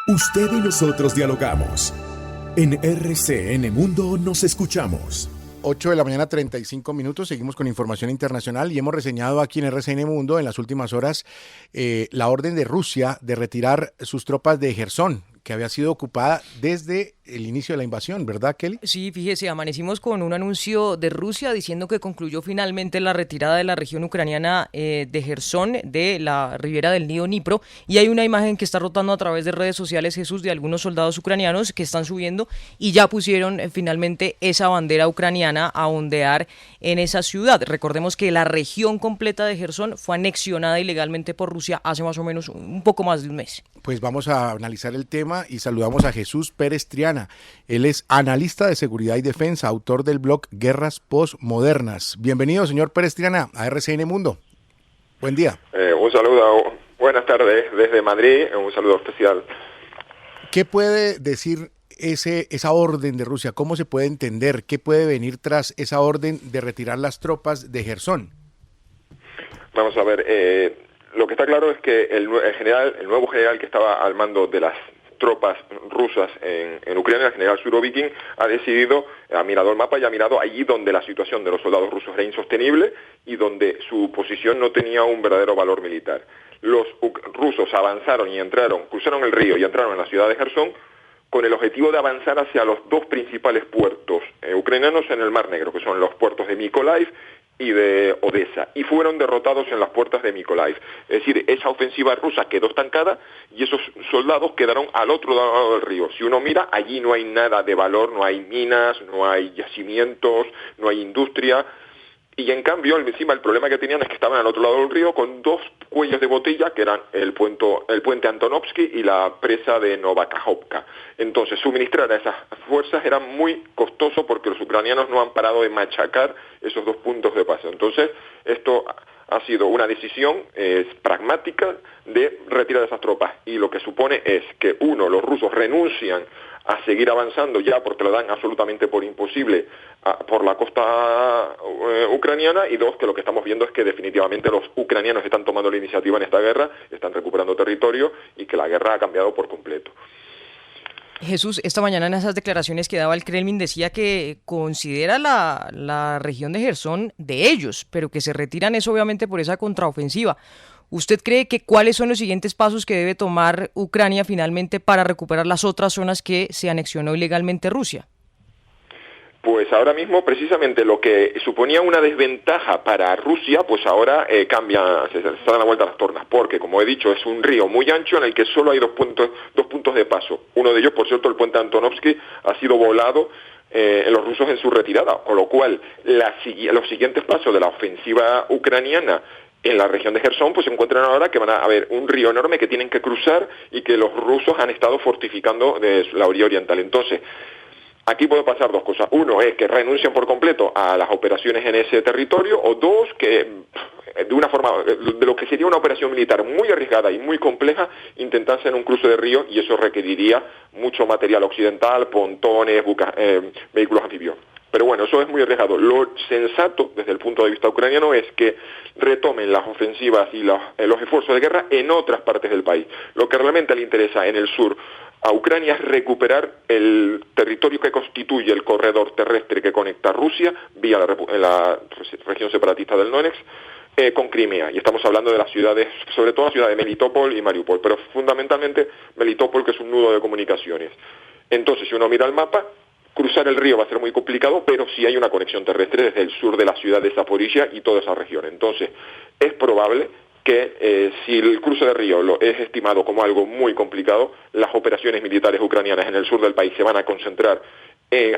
Usted y nosotros dialogamos. En RCN Mundo nos escuchamos. 8 de la mañana, 35 minutos. Seguimos con información internacional y hemos reseñado aquí en RCN Mundo en las últimas horas la orden de Rusia de retirar sus tropas de Jersón, que había sido ocupada desde el inicio de la invasión, ¿verdad, Kelly? Sí, fíjese, amanecimos con un anuncio de Rusia diciendo que concluyó finalmente la retirada de la región ucraniana de Jersón, de la ribera del río Dnipro, y hay una imagen que está rotando a través de redes sociales, Jesús, de algunos soldados ucranianos que están subiendo y ya pusieron finalmente esa bandera ucraniana a ondear en esa ciudad. Recordemos que la región completa de Jersón fue anexionada ilegalmente por Rusia hace más o menos un poco más de un mes. Pues vamos a analizar el tema y saludamos a Jesús Pérez Triana. Él es analista de seguridad y defensa, autor del blog Guerras Postmodernas. Bienvenido, señor Pérez Triana, a RCN Mundo. Buen día. Un saludo, buenas tardes desde Madrid, un saludo especial. ¿Qué puede decir esa orden de Rusia? ¿Cómo se puede entender? ¿Qué puede venir tras esa orden de retirar las tropas de Jersón? Vamos a ver, lo que está claro es que el nuevo general que estaba al mando de las tropas rusas en Ucrania, el general Surovikin, ha mirado el mapa y ha mirado allí donde la situación de los soldados rusos era insostenible y donde su posición no tenía un verdadero valor militar. Los rusos avanzaron y cruzaron el río y entraron en la ciudad de Jersón con el objetivo de avanzar hacia los dos principales puertos ucranianos en el Mar Negro, que son los puertos de Mykolaiv y de Odessa, y fueron derrotados en las puertas de Mykolaiv. Es decir, esa ofensiva rusa quedó estancada y esos soldados quedaron al otro lado del río. Si uno mira, allí no hay nada de valor, no hay minas, no hay yacimientos, no hay industria. Y en cambio, encima el problema que tenían es que estaban al otro lado del río con dos cuellos de botella, que eran el puente Antonovsky y la presa de Novakhovka. Entonces, suministrar a esas fuerzas era muy costoso porque los ucranianos no han parado de machacar esos dos puntos de paso. Entonces, esto ha sido una decisión pragmática de retirar esas tropas. Y lo que supone es que, uno, los rusos renuncian a seguir avanzando ya porque lo dan absolutamente por imposible por la costa ucraniana, y dos, que lo que estamos viendo es que definitivamente los ucranianos están tomando la iniciativa en esta guerra, están recuperando territorio y que la guerra ha cambiado por completo. Jesús, esta mañana en esas declaraciones que daba el Kremlin decía que considera la región de Jersón de ellos, pero que se retiran es obviamente por esa contraofensiva. ¿Usted cree que cuáles son los siguientes pasos que debe tomar Ucrania finalmente para recuperar las otras zonas que se anexionó ilegalmente Rusia? Pues ahora mismo, precisamente lo que suponía una desventaja para Rusia, pues ahora cambia, se dan la vuelta a las tornas, porque, como he dicho, es un río muy ancho en el que solo hay dos puntos de paso. Uno de ellos, por cierto, el puente Antonovsky, ha sido volado los rusos en su retirada, con lo cual los siguientes pasos de la ofensiva ucraniana en la región de Jersón, pues se encuentran ahora que van a haber un río enorme que tienen que cruzar y que los rusos han estado fortificando de la orilla oriental. Entonces, aquí puede pasar dos cosas. Uno es que renuncian por completo a las operaciones en ese territorio, o dos, que de una forma, de lo que sería una operación militar muy arriesgada y muy compleja, intentasen un cruce de río, y eso requeriría mucho material occidental, pontones, vehículos anfibios. Pero bueno, eso es muy arriesgado. Lo sensato, desde el punto de vista ucraniano, es que retomen las ofensivas y los esfuerzos de guerra en otras partes del país. Lo que realmente le interesa en el sur a Ucrania es recuperar el territorio que constituye el corredor terrestre que conecta Rusia vía la región separatista del Donetsk con Crimea. Y estamos hablando de las ciudades, sobre todo la ciudad de Melitopol y Mariupol, pero fundamentalmente Melitopol, que es un nudo de comunicaciones. Entonces, si uno mira el mapa, cruzar el río va a ser muy complicado, pero sí hay una conexión terrestre desde el sur de la ciudad de Zaporizhia y toda esa región. Entonces, es probable que si el cruce de río es estimado como algo muy complicado, las operaciones militares ucranianas en el sur del país se van a concentrar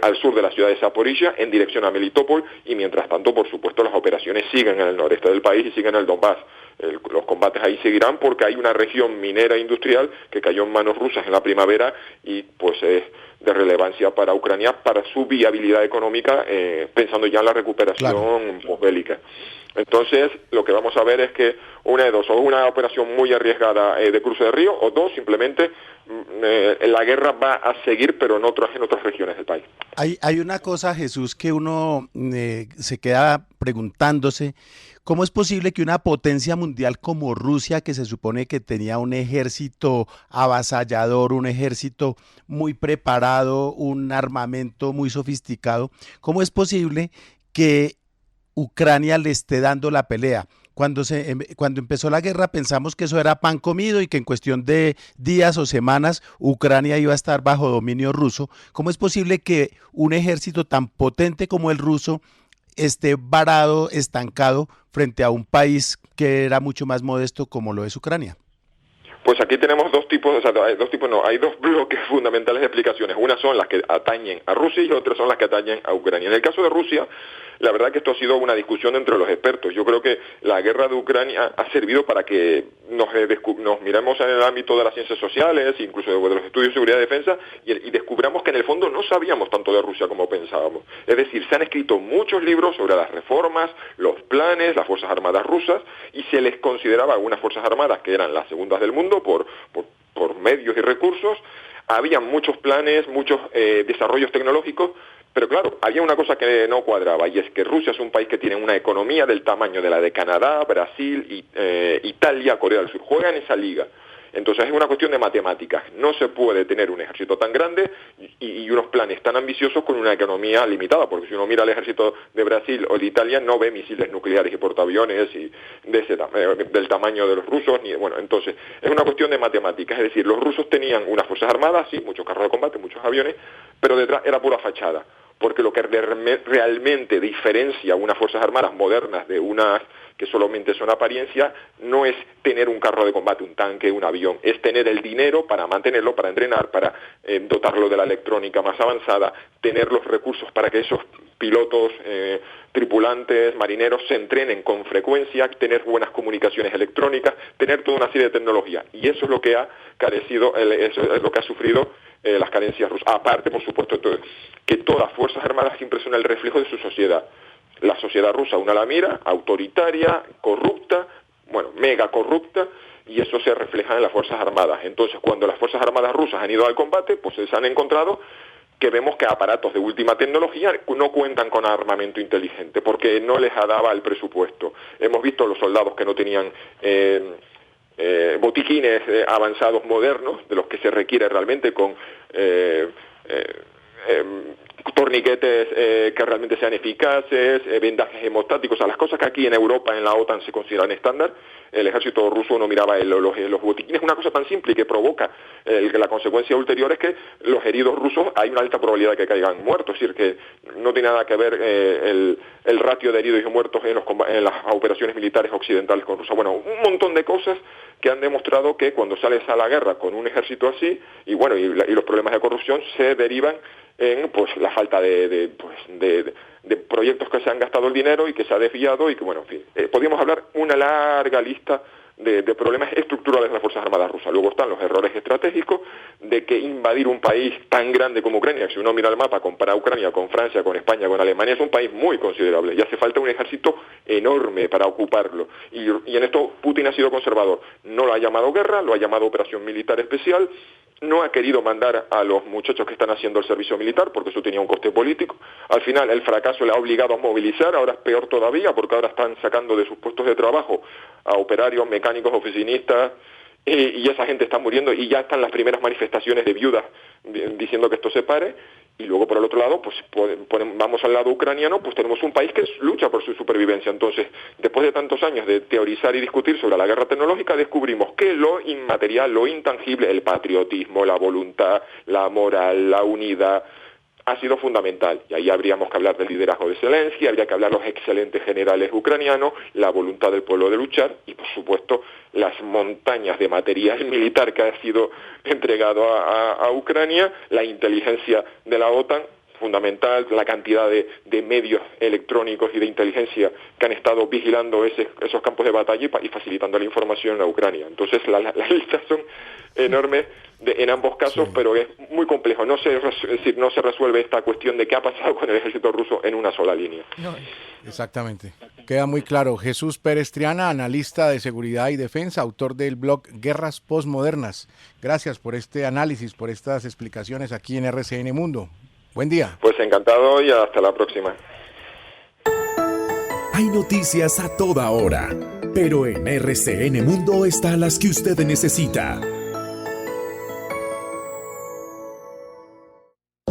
al sur de la ciudad de Zaporizhia, en dirección a Melitopol, y mientras tanto, por supuesto, las operaciones siguen en el noreste del país y siguen en el Donbass. Los combates ahí seguirán porque hay una región minera industrial que cayó en manos rusas en la primavera y pues es de relevancia para Ucrania, para su viabilidad económica, pensando ya en la recuperación posbélica. Entonces, lo que vamos a ver es que una de dos, o una operación muy arriesgada de cruce de río, o dos, simplemente la guerra va a seguir, pero en otras regiones del país. Hay una cosa, Jesús, que uno se queda preguntándose, ¿Cómo es posible que una potencia mundial como Rusia, que se supone que tenía un ejército avasallador, un ejército muy preparado, un armamento muy sofisticado, cómo es posible que Ucrania le esté dando la pelea? Cuando empezó la guerra pensamos que eso era pan comido y que en cuestión de días o semanas Ucrania iba a estar bajo dominio ruso. ¿Cómo es posible que un ejército tan potente como el ruso esté varado, estancado frente a un país que era mucho más modesto como lo es Ucrania? Pues aquí tenemos hay dos bloques fundamentales de explicaciones. Unas son las que atañen a Rusia y otras son las que atañen a Ucrania. En el caso de Rusia, la verdad que esto ha sido una discusión entre los expertos. Yo creo que la guerra de Ucrania ha servido para que nos miremos en el ámbito de las ciencias sociales, incluso de los estudios de seguridad y defensa, y descubramos que en el fondo no sabíamos tanto de Rusia como pensábamos. Es decir, se han escrito muchos libros sobre las reformas, los planes, las Fuerzas Armadas rusas, y se les consideraba unas Fuerzas Armadas que eran las segundas del mundo por medios y recursos. Había muchos planes, muchos desarrollos tecnológicos, pero claro, había una cosa que no cuadraba, y es que Rusia es un país que tiene una economía del tamaño de la de Canadá, Brasil, Italia, Corea del Sur. Juega en esa liga. Entonces es una cuestión de matemáticas. No se puede tener un ejército tan grande y unos planes tan ambiciosos con una economía limitada, porque si uno mira el ejército de Brasil o de Italia no ve misiles nucleares y portaaviones y del tamaño de los rusos. Entonces es una cuestión de matemáticas. Es decir, los rusos tenían unas fuerzas armadas, sí, muchos carros de combate, muchos aviones, pero detrás era pura fachada. Porque lo que realmente diferencia unas fuerzas armadas modernas de unas que solamente son apariencia, no es tener un carro de combate, un tanque, un avión, es tener el dinero para mantenerlo, para entrenar, para dotarlo de la electrónica más avanzada, tener los recursos para que esos pilotos, tripulantes, marineros se entrenen con frecuencia, tener buenas comunicaciones electrónicas, tener toda una serie de tecnología. Y eso es lo que ha carecido, eso es lo que ha sufrido las carencias rusas. Aparte, por supuesto, que todas las Fuerzas Armadas siempre son el reflejo de su sociedad. La sociedad rusa, una la mira, autoritaria, corrupta, mega corrupta, y eso se refleja en las Fuerzas Armadas. Entonces, cuando las Fuerzas Armadas rusas han ido al combate, pues se han encontrado que vemos que aparatos de última tecnología no cuentan con armamento inteligente, porque no les daba el presupuesto. Hemos visto los soldados que no tenían botiquines avanzados modernos, de los que se requiere realmente, con torniquetes que realmente sean eficaces, vendajes hemostáticos, las cosas que aquí en Europa, en la OTAN, se consideran estándar. El ejército ruso no miraba los botiquines, una cosa tan simple que provoca la consecuencia ulterior es que los heridos rusos hay una alta probabilidad de que caigan muertos, es decir, que no tiene nada que ver el ratio de heridos y muertos en las operaciones militares occidentales con Rusia. Un montón de cosas que han demostrado que cuando sales a la guerra con un ejército así, y los problemas de corrupción se derivan en la falta de proyectos que se han gastado el dinero y que se ha desviado y que, podríamos hablar una larga lista de problemas estructurales de las Fuerzas Armadas rusas. Luego están los errores estratégicos de que invadir un país tan grande como Ucrania, si uno mira el mapa, compara Ucrania con Francia, con España, con Alemania, es un país muy considerable y hace falta un ejército enorme para ocuparlo. Y en esto Putin ha sido conservador. No lo ha llamado guerra, lo ha llamado operación militar especial. No ha querido mandar a los muchachos que están haciendo el servicio militar porque eso tenía un coste político. Al final el fracaso le ha obligado a movilizar, ahora es peor todavía porque ahora están sacando de sus puestos de trabajo a operarios, mecánicos, oficinistas, y esa gente está muriendo y ya están las primeras manifestaciones de viudas diciendo que esto se pare. Y luego, por el otro lado, vamos al lado ucraniano, tenemos un país que lucha por su supervivencia. Entonces, después de tantos años de teorizar y discutir sobre la guerra tecnológica, descubrimos que lo inmaterial, lo intangible, el patriotismo, la voluntad, la moral, la unidad, ha sido fundamental. Y ahí habríamos que hablar del liderazgo de Zelensky, habría que hablar de los excelentes generales ucranianos, la voluntad del pueblo de luchar y, por supuesto, las montañas de material militar que ha sido entregado a Ucrania, la inteligencia de la OTAN, fundamental, la cantidad de medios electrónicos y de inteligencia que han estado vigilando esos campos de batalla y facilitando la información a Ucrania. Entonces las listas son enormes en ambos casos, sí. Pero es muy complejo. No se resuelve esta cuestión de qué ha pasado con el ejército ruso en una sola línea. No. Exactamente. Queda muy claro. Jesús Pérez Triana, analista de seguridad y defensa, autor del blog Guerras Postmodernas. Gracias por este análisis, por estas explicaciones aquí en RCN Mundo. Buen día. Pues encantado y hasta la próxima. Hay noticias a toda hora, pero en RCN Mundo están las que usted necesita.